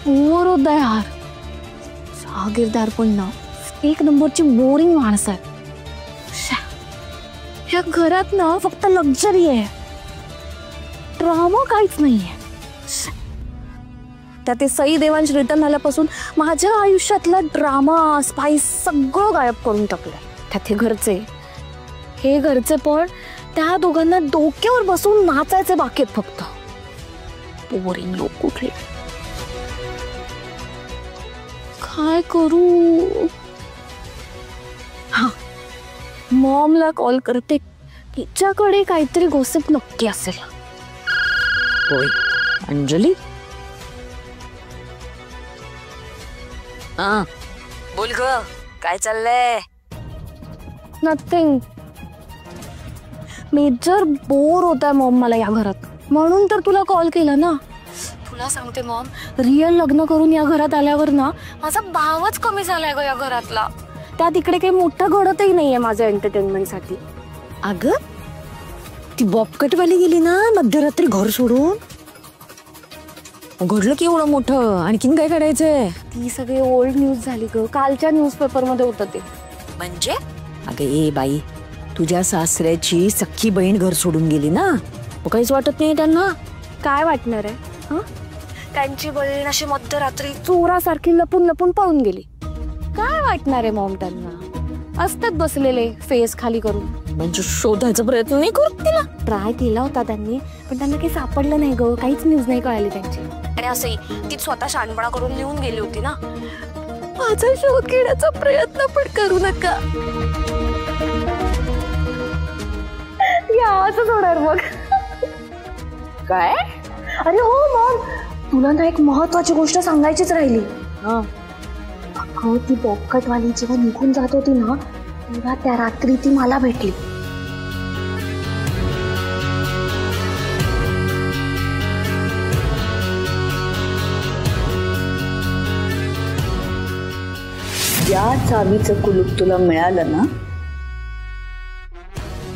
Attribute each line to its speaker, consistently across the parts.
Speaker 1: Bore होत यार. जागीरदार पण ना एक नंबरची बोरिंग माणसं आहे. या घरात ना फक्त लक्झरी आहे, ड्रामा काहीच नाहीये. त्या ते सई देवांश रिटर्न आल्यापासून माझ्या आयुष्यातला ड्रामा स्पाइस सगळं गायब करून टाकलंय. त्यात हे घरचे पण त्या दोघांना डोक्यावर बसून नाचायचे बाकी आहेत फक्त. बोरिंग लोक कुठले. काय करू? हा, मॉमला कॉल करते. तिच्याकडे काहीतरी गोसिप नक्की असेल.
Speaker 2: होय, अंजली. हा बोल ग, काय चाललंय?
Speaker 1: नथिंग. मेजर बोर होताय मॉम मला या घरात, म्हणून तर तुला कॉल केला ना. तुला सांगते मॉम, रिअल लग्न करून या घरात आल्यावर ना माझा भावच कमी झालाय ग या घरातला. त्या तिकडे काही मोठं घडतही नाहीये माझ्या एंटरटेनमेंट साठी.
Speaker 2: अगं ती बॉबकटवाली गेली ना मध्यरात्री घर सोडून. घडलं की एवढं मोठं, आणखीन काय करायचंय?
Speaker 1: ती सगळी ओल्ड न्यूज झाली ग. कालच्या न्यूजपेपर मध्ये होतं ते.
Speaker 2: म्हणजे? अगं ए बाई, तुझ्या सासऱ्याची सख्खी बहीण घर सोडून गेली ना, काहीच वाटत नाही त्यांना?
Speaker 1: काय वाटणार आहे? त्यांची बहीण अशी मध्यरात्री चोरासारखी लपून लपून पळून गेली. काय वाटणार आहे मॉम त्यांना? असतात बसलेले फेस खाली करून.
Speaker 2: म्हणजे शोधायचा प्रयत्न नाही करत तिला?
Speaker 1: ट्राय केला होता त्यांनी, पण त्यांना काही सापडलं नाही ग. काहीच न्यूज नाही कळाली त्यांची. आणि असंही ती स्वतः शहाणपणा करून लिहून गेली होती ना. माझा शोध घेण्याचा प्रयत्न पण करू नका. या असंच होणार मग.
Speaker 2: काय?
Speaker 1: अरे हो मॉम, तुला ना एक महत्वाची गोष्ट सांगायचीच राहिली. अगं ती बॉबकटवाली जेव्हा निघून जात होती ना, तेव्हा त्या रात्री ती मला भेटली.
Speaker 3: या चावीचं कुलूप तुला मिळालं ना,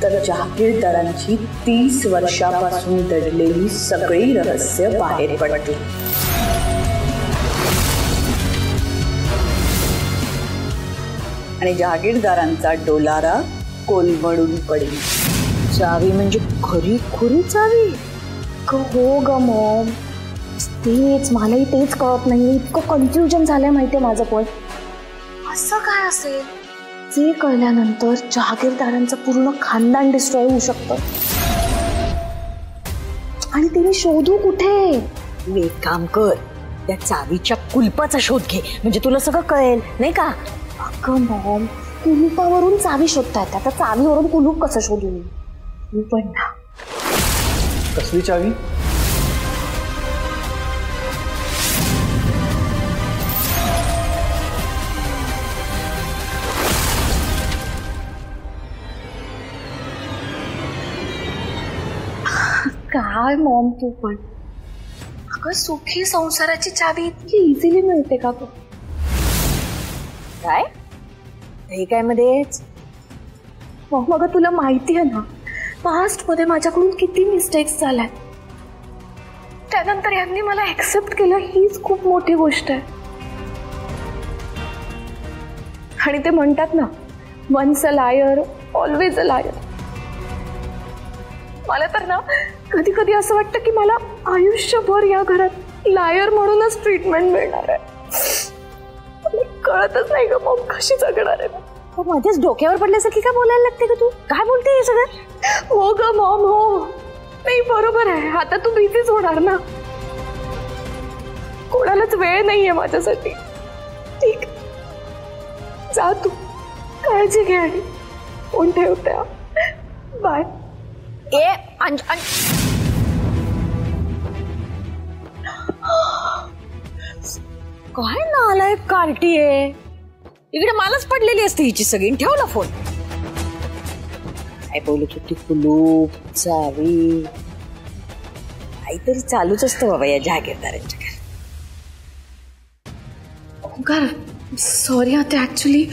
Speaker 3: तर जहागीरदारांची 30 वर्षापासून दडलेली सगळी रहस्य बाहेर पडतील. आणि जहागीरदारांचा डोलारा कोलमडून पडेल. चावी म्हणजे खरी खुरी चावी.
Speaker 1: हो ग मॉम, तेच मलाही तेच कळत नाही. इतकं कन्फ्युजन झालंय माहितीये माझं. पण असं काय असेल जे कळल्यानंतर जहागीरदारांचं पूर्ण खानदान डिस्ट्रॉय होऊ शकतं. आणि ते मी शोधू कुठे?
Speaker 2: तू एक काम कर, त्या चावीच्या कुलपाचा शोध घे, म्हणजे तुला सगळं कळेल नाही का?
Speaker 1: अगं मॉम, कुलूपावरून चावी शोधता येतात, आता चावीवरून कुलूप कसं शोधू मी? पण ना.
Speaker 4: कसली चावी?
Speaker 1: काय मॉम तू पण. अगं सुखी संसाराची चावी इतकी इझिली मिळते का?
Speaker 2: काय हे काय मध्येच?
Speaker 1: मग तुला माहिती आहे ना, पास्ट मध्ये माझ्याकडून किती मिस्टेक्स झाल्या. त्यानंतर यांनी मला ऍक्सेप्ट केलं, हीच खूप मोठी गोष्ट आहे. आणि ते म्हणतात ना, once a liar always a liar. मला तर ना कधी कधी असं वाटतं की मला आयुष्यभर या घरात लायर म्हणूनच ट्रीटमेंट मिळणार आहे. कळतच नाही ग मग कशी जगणार आहे.
Speaker 2: मध्येच डोक्यावर पडल्यासारखी काय बोलायला लागते का तू? काय बोलते हे सगळं?
Speaker 1: हो ग मॉम, हो. नाही बरोबर आहे, आता तू बिझीच होणार ना. कोणालाच वेळ नाहीये माझ्यासाठी. ठीक, जा तू, काळजी घे आणि फोन ठेवते. बाय.
Speaker 2: ए काय नालायक कार्टी आहे. इकडे मलाच पडलेली असते हिची सगळी. ठेवला फोन. काय बोलत होती? कुलूप, चावी, काहीतरी चालूच असतं बाबा या जहागीरदारांच्या घरात.
Speaker 1: ओंकार, सॉरी आता, ऍक्च्युली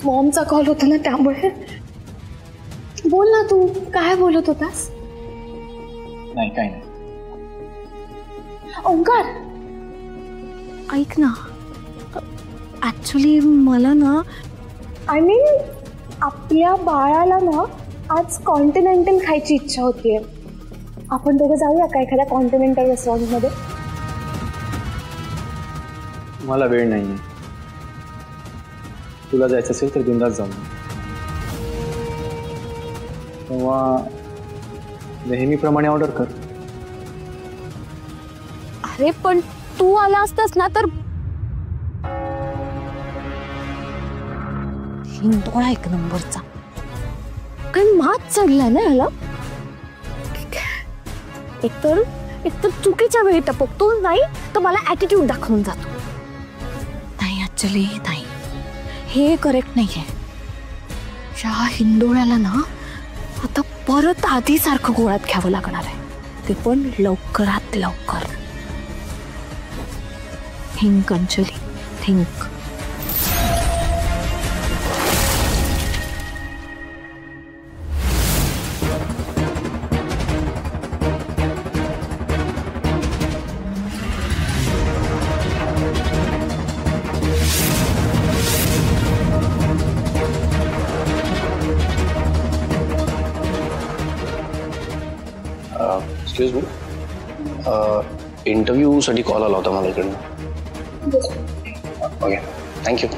Speaker 1: मॉमचा कॉल होता ना त्यामुळे. बोल ना, तू काय बोलत होतास?
Speaker 4: नाही काय नाही.
Speaker 1: ओंकार, ऐक ना, ऍक्च्युली मला ना
Speaker 5: आय मीन आपल्या बाळाला ना आज कॉन्टिनेंटल खायची इच्छा होतीये. आपण दोघं जाऊया का एखाद्या कॉन्टिनेंटल रेस्टॉरंटमध्ये?
Speaker 4: मला वेळ नाहीये. तुला जायचं असेल तर बिंदास जाऊ. तेव्हा नेहमीप्रमाणे ऑर्डर कर.
Speaker 1: अरे पण तू आला असतास ना तर हिंदोळा एक नंबरचा. काही मात चढला ना ह्याला. एकतर चुकीच्या वेळी टपकतो, नाही तर मला ऍटिट्यूड दाखवून जातो. नाही ऍक्च्युली नाही, हे करेक्ट नाहीये. या हिंदोळ्याला ना आता परत आधीसारखं गोळ्यात घ्यावं लागणार आहे, ते पण लवकरात लवकर. Think Anjali, think.
Speaker 6: Excuse me, इंटरव्ह्यूसाठी कॉल आला होता मला इकडनं. Okay, thank you.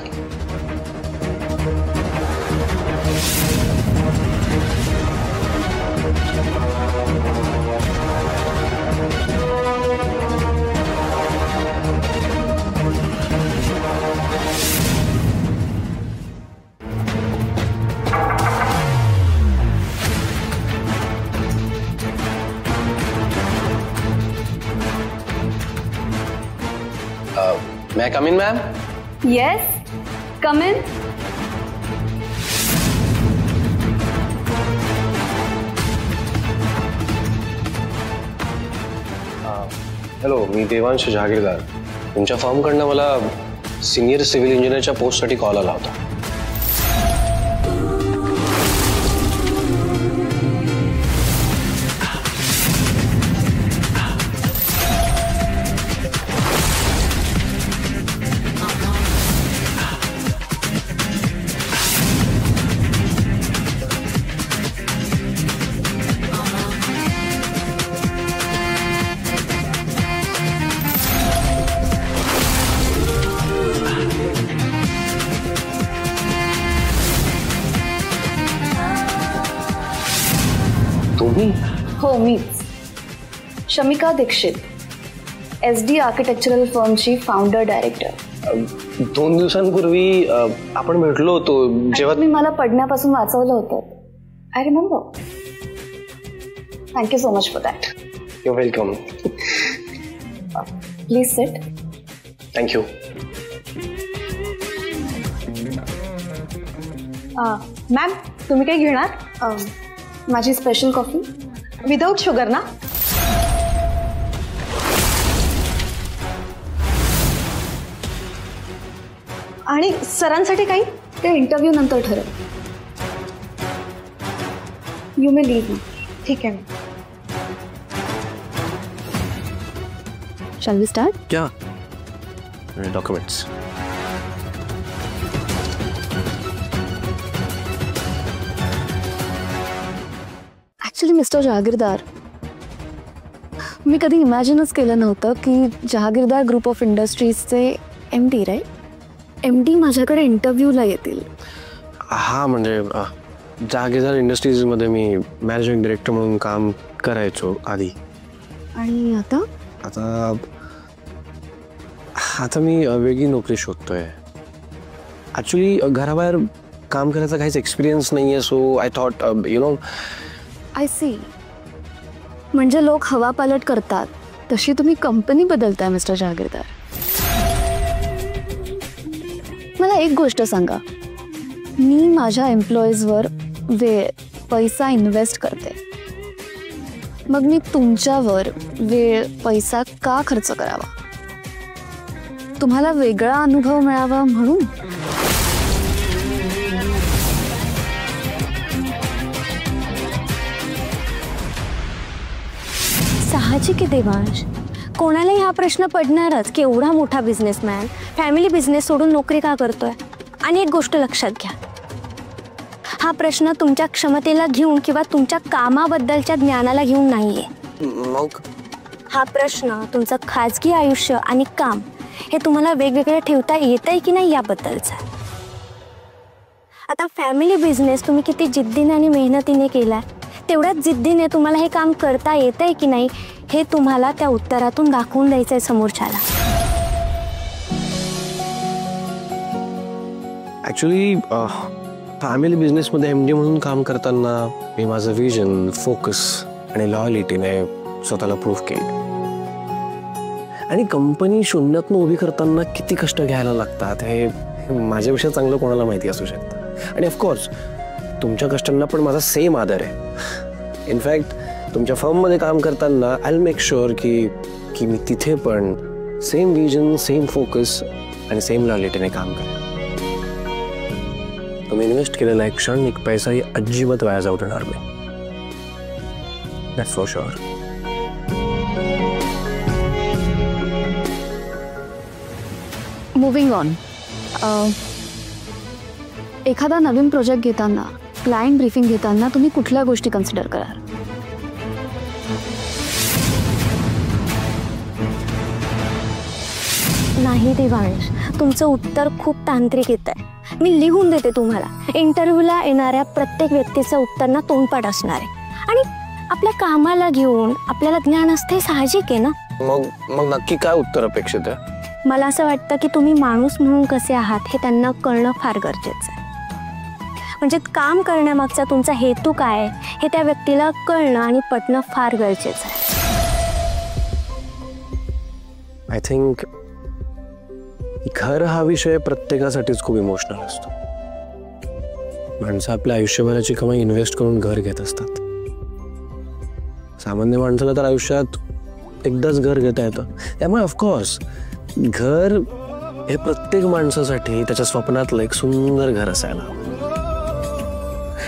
Speaker 6: May I come in, ma'am?
Speaker 5: Yes, come in.
Speaker 6: Hello, मी देवांश जहागीरदार. तुमच्या फर्मकडनं मला सिनियर सिव्हिल इंजिनियरच्या पोस्टसाठी कॉल आला होता. तुम्ही?
Speaker 5: हो, मीच शमिका दीक्षित, SD आर्किटेक्चरल फर्मची फाउंडर डायरेक्टर.
Speaker 6: 2 दिवसांपूर्वी आपण भेटलो होतो जेव्हा
Speaker 5: मी मला पडण्यापासून वाचवलं होतं. I remember. Thank you so much for that.
Speaker 6: You welcome.
Speaker 5: Please sit.
Speaker 6: Thank you.
Speaker 5: Ma'am, तुम्ही काय घेणार? माझी स्पेशल कॉफी विदाउट शुगर ना? आणि सरांसाठी काही? ते इंटरव्ह्यू नंतर ठरेल. You may leave. ठीक आहे.
Speaker 1: Shall we start?
Speaker 6: क्या डॉक्युमेंट्स?
Speaker 1: ऍक्च्युली मिस्टर जहागीरदार, मी कधी इमॅजिनच केलं नव्हतं की जहागीरदार ग्रुप ऑफ इंडस्ट्रीजचे MD राईट, MD माझ्याकडे इंटरव्ह्यूला येतील.
Speaker 6: हा, म्हणजे जहागीरदार इंडस्ट्रीजमध्ये मी मॅनेजिंग डायरेक्टर म्हणून काम करायचो आधी.
Speaker 1: आणि आता
Speaker 6: आता आता मी वेगळी नोकरी शोधतोय. ॲक्च्युली घराबाहेर काम करायचा काहीच एक्सपिरियन्स नाही आहे. So I thought
Speaker 1: I see. म्हणजे लोक हवा पालट करतात तशी तुम्ही कंपनी बदलताय मिस्टर जहागीरदार. मला एक गोष्ट सांगा, मी माझ्या एम्प्लॉईजवर वेळ पैसा इन्व्हेस्ट करते, मग मी तुमच्यावर वेळ पैसा का खर्च करावा? तुम्हाला वेगळा अनुभव मिळावा म्हणून? साहजिक आहे देवांश, कोणालाही हा प्रश्न पडणारच की एवढा मोठा बिझनेसमॅन फॅमिली बिझनेस सोडून नोकरी का करतोय. आणि एक गोष्ट लक्षात घ्या, हा प्रश्न तुमच्या क्षमतेला घेऊन किंवा तुमच्या कामाबद्दलच्या ज्ञानाला घेऊन नाहीये.
Speaker 6: मग
Speaker 1: हा प्रश्न तुमचं खाजगी आयुष्य आणि काम हे तुम्हाला वेगवेगळं ठेवता येतंय की नाही याबद्दलचा. आता फॅमिली बिझनेस तुम्ही किती जिद्दीने आणि मेहनतीने केलाय, तेवढ्याच जिद्दीने तुम्हाला हे काम करता येतंय की नाही हे तुम्हाला त्या उत्तरातून दाखवून द्यायचंय समोरच्याला.
Speaker 6: ॲक्च्युली फॅमिली बिझनेसमध्ये MD म्हणून काम करताना मी माझं विजन, फोकस आणि लॉयलिटीने स्वतःला प्रूव्ह केलं. आणि कंपनी शून्यातनं उभी करताना किती कष्ट घ्यायला लागतात हे माझ्यापेक्षा चांगलं कोणाला माहिती असू शकतं. आणि ऑफकोर्स तुमच्या कष्टांना पण माझा सेम आदर आहे. इनफॅक्ट तुमच्या फर्ममध्ये काम करताना आय विल मेक शुअर की मी तिथे पण सेम विजन, सेम फोकस आणि सेम लॉयलिटीने काम करेन. तुम्ही इन्व्हेस्ट केलेला एक क्षण, एक पैसाही अजिबात वाया जाऊ देणार नाही. That's for sure.
Speaker 1: Moving on, एखादा नवीन प्रोजेक्ट घेताना, क्लायंट ब्रीफिंग घेताना तुम्ही कुठल्या गोष्टी कन्सिडर कराल? नाही देवांश, तुमचं उत्तर खूप तांत्रिक येत आहे. मी लिहून देते तुम्हाला. इंटरव्ह्यूला येणाऱ्या प्रत्येक व्यक्तीचं उत्तर ना तोंडपाठ असणार आहे. आणि आपल्या कामाला घेऊन आपल्याला ज्ञान असते, साहजिक आहे ना.
Speaker 6: मग नक्की काय उत्तर अपेक्षित आहे?
Speaker 1: मला असं वाटतं की तुम्ही माणूस म्हणून कसे आहात हे त्यांना कळणं फार गरजेचं आहे. म्हणजे काम करण्यामागचा तुमचा हेतू काय हे त्या व्यक्तीला कळणं आणि पटणं फार गरजेचं आहे.
Speaker 6: आय थिंक घर हा विषय प्रत्येकासाठीच खूप इमोशनल असतो. माणसं आपल्या आयुष्यभराची कमाई इन्व्हेस्ट करून घर घेत असतात. सामान्य माणसाला तर आयुष्यात एकदाच घर घेता येतं. त्यामुळे ऑफकोर्स घर हे प्रत्येक माणसासाठी त्याच्या स्वप्नातलं एक सुंदर घर असायला हवं.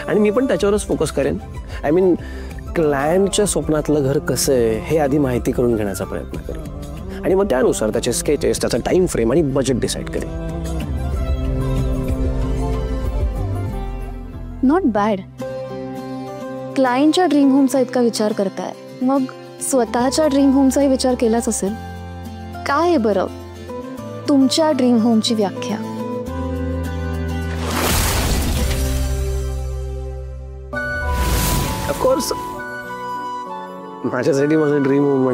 Speaker 6: आणि मी पण त्याच्यावरच फोकस करेन. आय मीन क्लायंटच्या स्वप्नातलं घर कसं आहे हे आधी माहिती करून घेण्याचा प्रयत्न करेन. आणि मग त्यानुसार त्याचे स्केचेस, त्याचा टाइम फ्रेम आणि बजेट डिसाईड करेन.
Speaker 1: Not bad. क्लायंटच्या ड्रीम होमचा इतका विचार करताय, मग स्वतःच्या ड्रीम होमचाही विचार केलाच असेल. काय आहे बरं तुमच्या ड्रीम होमची व्याख्या?
Speaker 6: ऑफकोर्स माझ्यासाठी माझं ड्रीम होम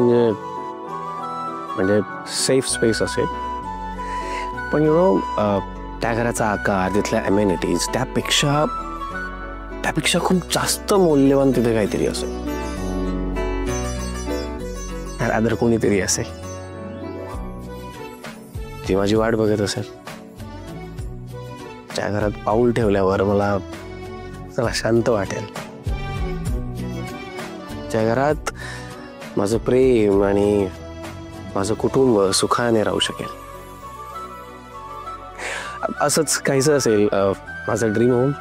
Speaker 6: म्हणजे सेफ स्पेस असेल. पण यु नो त्या घराचा आकार, तिथल्या अमेनिटीज त्यापेक्षा खूप जास्त मौल्यवान तिथे काहीतरी असेल. रादर कोणीतरी असेल ती माझी वाट बघत असेल. त्या घरात पाऊल ठेवल्यावर मला शांत वाटेल. त्या घरात माझं प्रेम आणि माझं कुटुंब सुखाने राहू शकेल. असंच काहीच असेल माझं ड्रीम होम.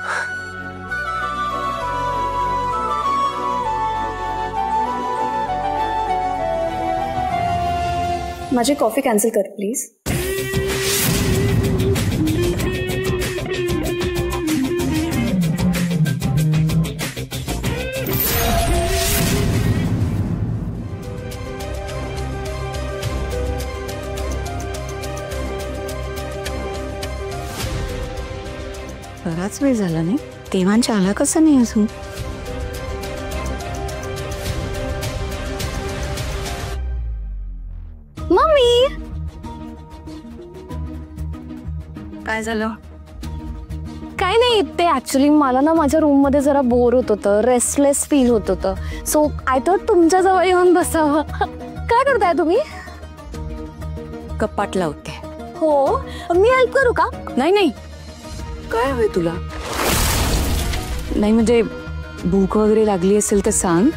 Speaker 5: माझी कॉफी कॅन्सल कर प्लीज.
Speaker 2: बराच वेळ झाला नाही, देवांश आला कसं नाही अजून?
Speaker 1: मम्मी,
Speaker 2: काय झालं?
Speaker 1: काय नाही, ते ऍक्च्युली मला ना माझ्या रूम मध्ये जरा बोर होत होतं, रेस्टलेस फील होत होतं. सो आय थॉट तुमच्या जवळ येऊन बसावं. काय करताय तुम्ही?
Speaker 2: कपाट लावते.
Speaker 1: हो, मी हेल्प करू का?
Speaker 2: नाही, काय हवंय तुला? नाही म्हणजे भूक वगैरे लागली असेल तर सांग.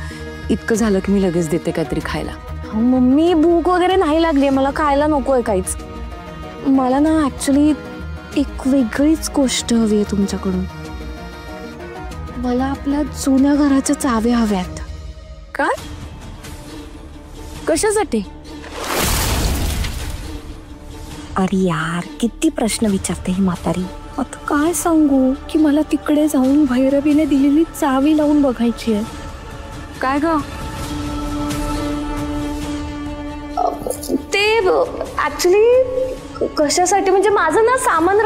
Speaker 2: इतकं झालं की मी लगेच देते काहीतरी खायला.
Speaker 1: मम्मी, भूक वगैरे नाही लागली, मला खायला नकोय काहीच. मला ना ऍक्च्युली एक वेगळीच गोष्ट हवी आहे तुमच्याकडून. मला आपल्या जुन्या घराच्या चाव्या हव्यात.
Speaker 2: काय? कशासाठी?
Speaker 1: अरे यार किती प्रश्न विचारते ही म्हातारी. आता काय सांगू की मला तिकडे जाऊन भैरवीने दिलेली चावी लावून बघायची आहे.
Speaker 2: काय ग?
Speaker 5: ते ऍक्च्युली कशासाठी म्हणजे माझं ना सामान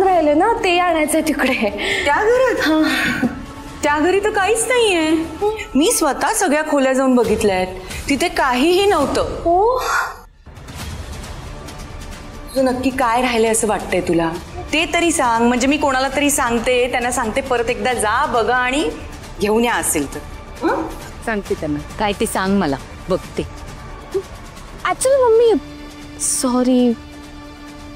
Speaker 5: राहिलंय ना ते आणायचंय तिकडे.
Speaker 2: त्या घरात? त्या घरी तर काहीच नाहीये. मी स्वतः सगळ्या खोल्या जाऊन बघितल्यात, तिथे काहीही नव्हतं.
Speaker 5: हो,
Speaker 2: तुझं नक्की काय राहिलंय असं वाटतंय तुला? ते तरी सांग, म्हणजे मी कोणाला तरी सांगते, त्यांना सांगते परत एकदा जा बघा आणि घेऊन या असेल तर. सांगते त्यांना काय ते सांग मला, बघते.
Speaker 1: ऍक्च्युली मम्मी सॉरी,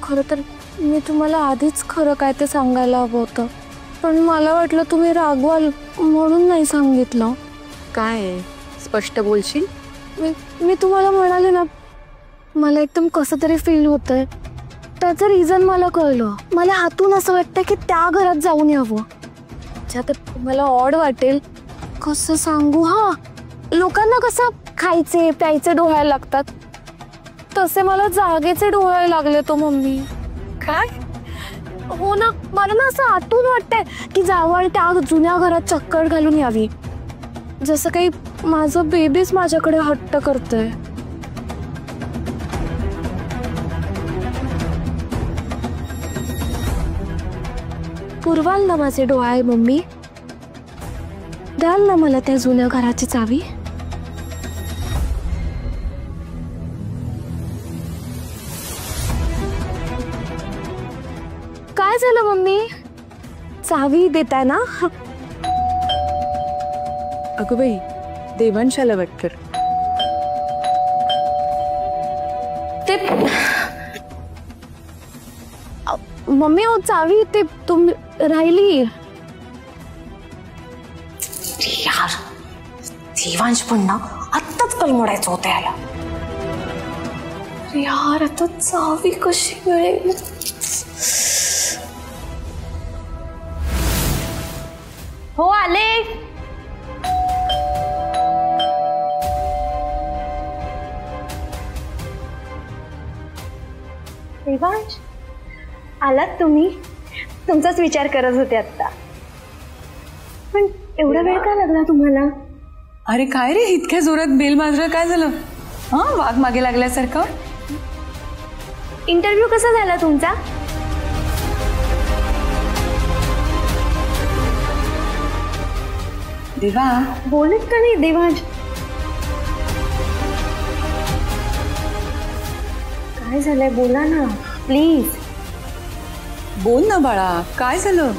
Speaker 1: खरं तर मी तुम्हाला आधीच खरं काय ते सांगायला हवं होतं, पण मला वाटलं तुम्ही रागवाल म्हणून नाही सांगितलं.
Speaker 2: काय स्पष्ट बोलशील?
Speaker 1: मी तुम्हाला म्हणाले ना, मला एकदम कसं तरी फील होतंय. त्याचं रिझन मला कळलं. मला आतून असं वाटतं की त्या घरात जाऊन यावं. ज्यात मला ऑड वाटेल कसं सांगू. हा, लोकांना कसं खायचे प्यायचे डोळायला लागतात, तसे मला जागेचे डोळायला लागले तो मम्मी.
Speaker 2: काय?
Speaker 1: हो ना, मला ना असं आतून वाटतंय की जावं आणि त्या जुन्या घरात चक्कर घालून यावी, जसं काही माझं बेबीच माझ्याकडे हट्ट करतंय. पुरवाल ना माझे डोळे मम्मी? द्याल ना मला त्या जुन्या घराची चावी? काय झालं मम्मी, चावी देताय ना?
Speaker 2: अगं बाई, देवांशाला वाटकर.
Speaker 1: ते मम्मी हो, चावी ते तुम राहिली.
Speaker 5: यार देवांश पण ना आत्ताच कलमडायचं होतं याला. यार आता चावी कशी मिळेल? हो आले. देवांश आलात तुम्ही? तुमचाच विचार करत होते आता. पण एवढा वेळ का लागला तुम्हाला?
Speaker 2: अरे काय रे, इतक्या जोरात बेल माजरा, काय झालं? हा, वाघ मागे लागल्यासारखं.
Speaker 5: इंटरव्ह्यू कसा झाला तुमचा?
Speaker 2: देवा
Speaker 5: बोलत का नाही देवांश? काय झालंय बोला ना प्लीज.
Speaker 2: बोल ना बाळा, काय झालं?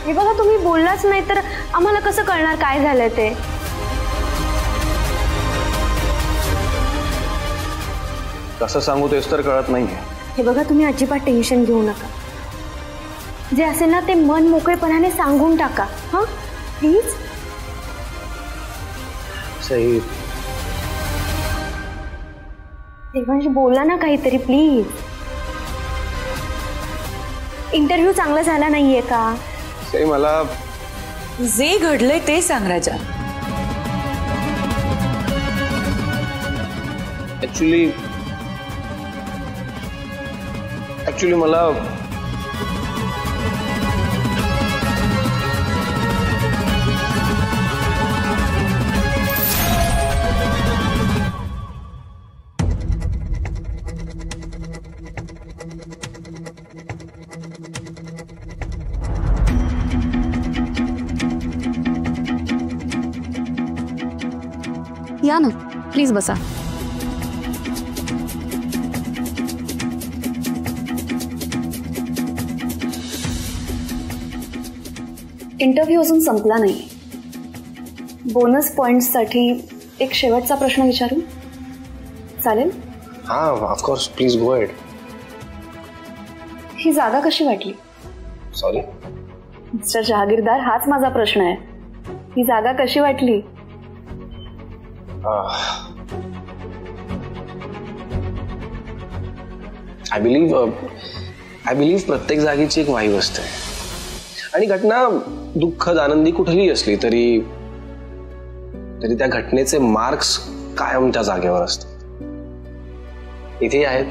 Speaker 5: हे बघा, तुम्ही बोललाच नाही तर आम्हाला कसं कळणार काय झालं ते?
Speaker 6: कसं सांगू तेच तर कळत नाहीये.
Speaker 5: हे बघा, तुम्ही अजिबात टेन्शन घेऊ नका. जे असेल ना ते मन मोकळेपणाने सांगून टाका. हा प्लीज.
Speaker 6: सही.
Speaker 5: देवांश बोला ना काहीतरी प्लीज. इंटरव्ह्यू चांगला झाला नाहीये का?
Speaker 6: सही, मला
Speaker 2: जे घडलंय ते सांग राजा.
Speaker 6: ऍक्च्युली मला
Speaker 1: या ना प्लीज बसा.
Speaker 5: इंटरव्ह्यू अजून संपला नाही. बोनस पॉइंट्ससाठी एक शेवटचा प्रश्न विचारू? चालेल?
Speaker 6: हा, ऑफकोर्स, प्लीज गो अहेड.
Speaker 5: ही जागा कशी वाटली?
Speaker 6: सॉरी
Speaker 5: मिस्टर जहागीरदार, हाच माझा प्रश्न आहे. ही जागा कशी वाटली?
Speaker 6: आय बिलीव्ह प्रत्येक जागेची एक वाईब असते आणि घटना दुःखद आनंदी कुठलीही असली तरी त्या घटनेचे मार्क्स कायम त्या जागेवर असतात. इथे आहेत.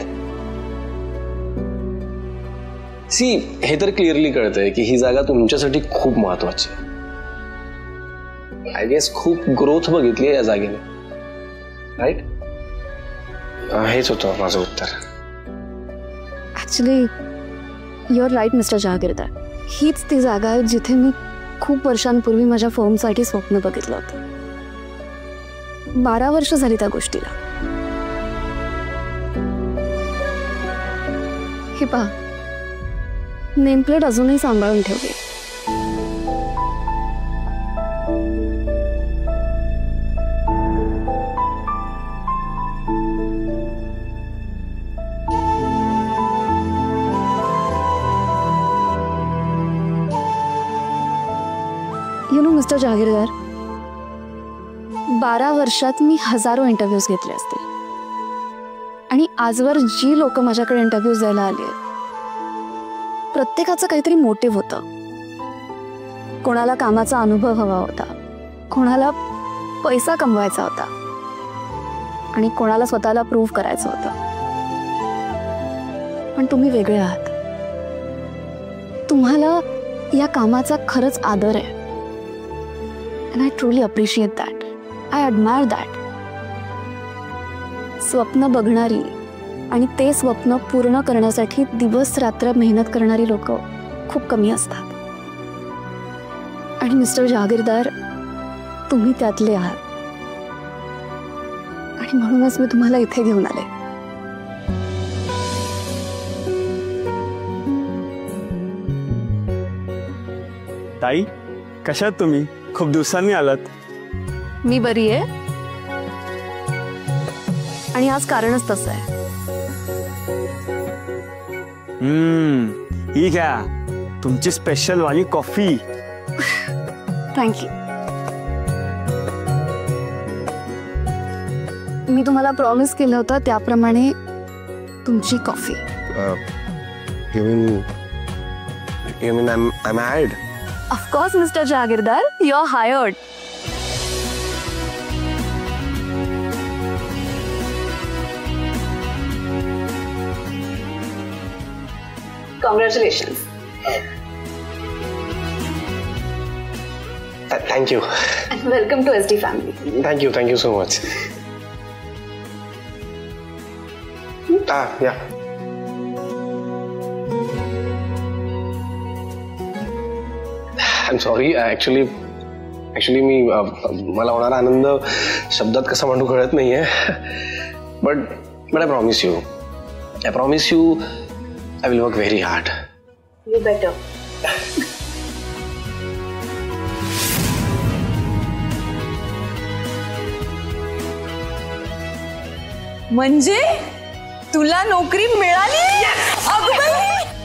Speaker 6: सी, हे तर क्लिअरली कळतंय की ही जागा तुमच्यासाठी खूप महत्वाची आहे. आय गेस खूप ग्रोथ बघितली या जागेने, राईट? हेच होतं माझं उत्तर.
Speaker 1: Actually you are right mister Jahagirdar. हीच ती जागा आहे जिथे मी खूप वर्षांपूर्वी माझ्या फर्मसाठी स्वप्न बघितलं होतं. 12 वर्ष झाली त्या गोष्टीला. हे पहा, नेमप्लेट अजूनही सांभाळून ठेवली. यू नो मिस्टर जहागीरदार, 12 वर्षात मी हजारो इंटरव्ह्यूज घेतले असतील आणि आजवर जी लोक माझ्याकडे इंटरव्ह्यूज द्यायला आली आहेत प्रत्येकाचं काहीतरी मोटिव्ह होतं. कोणाला कामाचा अनुभव हवा होता, कोणाला पैसा कमवायचा होता आणि कोणाला स्वतःला प्रूव्ह करायचं होतं. पण तुम्ही वेगळे आहात. तुम्हाला या कामाचा खरंच आदर आहे. And I truly appreciate that. I admire that. स्वप्न बघणारी आणि ते स्वप्न पूर्ण करण्यासाठी दिवस रात्र मेहनत करणारी लोक खूप कमी असतात. आणि मिस्टर जहागीरदार, तुम्ही त्यातले आहात. आणि म्हणूनच मी तुम्हाला इथे घेऊन आले.
Speaker 7: ताई, कशात तुम्ही? खूप दिवसांनी आलात.
Speaker 1: मी बरी आहे आणि आज कारणच तसं आहे.
Speaker 7: ही घ्या तुमची स्पेशल वाली कॉफी.
Speaker 1: थँक्यू. मी तुम्हाला प्रॉमिस केलं होतं त्याप्रमाणे तुमची coffee.
Speaker 6: You mean I'm hired?
Speaker 1: Of course, Mr. Jagirdar, you're hired.
Speaker 5: Congratulations.
Speaker 6: Thank you.
Speaker 5: And welcome to SD family.
Speaker 6: Thank you so much. Yeah. I'm sorry. Actually मी मला होणारा आनंद शब्दात कसा मांडू कळत नाहीये. But I promise you, I will work very hard.
Speaker 5: You better.
Speaker 2: म्हणजे तुला नोकरी मिळाली? अगं बाई!